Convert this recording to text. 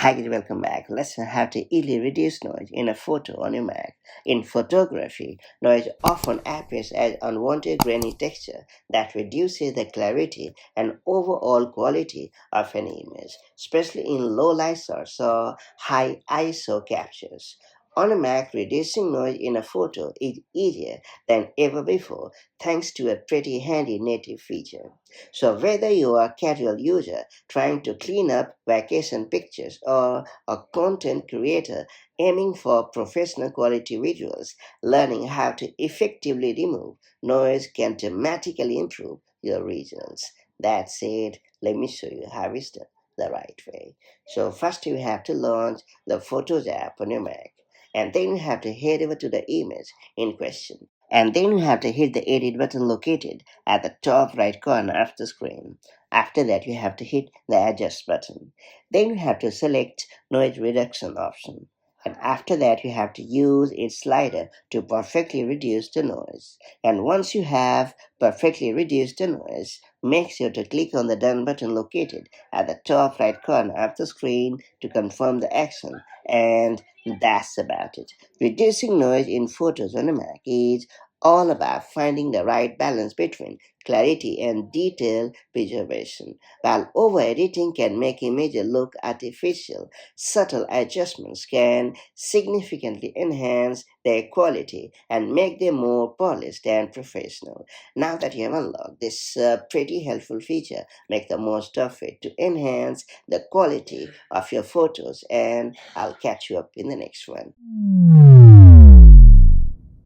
Hi, guys, welcome back. Let's learn how to easily reduce noise in a photo on your Mac. In photography, noise often appears as unwanted grainy texture that reduces the clarity and overall quality of an image, especially in low light shots or high ISO captures. On a Mac, reducing noise in a photo is easier than ever before thanks to a pretty handy native feature. So whether you are a casual user trying to clean up vacation pictures or a content creator aiming for professional quality visuals, learning how to effectively remove noise can dramatically improve your results. That said, let me show you how it's done the right way. So first you have to launch the Photos app on your Mac, and then you have to head over to the image in question. And then you have to hit the edit button located at the top right corner of the screen. After that, you have to hit the adjust button. Then you have to select noise reduction option. And after that, you have to use its slider to perfectly reduce the noise. And once you have perfectly reduced the noise, make sure to click on the done button located at the top right corner of the screen to confirm the action. And that's about it. Reducing noise in photos on a Mac is all about finding the right balance between clarity and detailed preservation. While over editing can make images look artificial, subtle adjustments can significantly enhance their quality and make them more polished and professional. Now that you have unlocked this pretty helpful feature, make the most of it to enhance the quality of your photos, and I'll catch you up in the next one.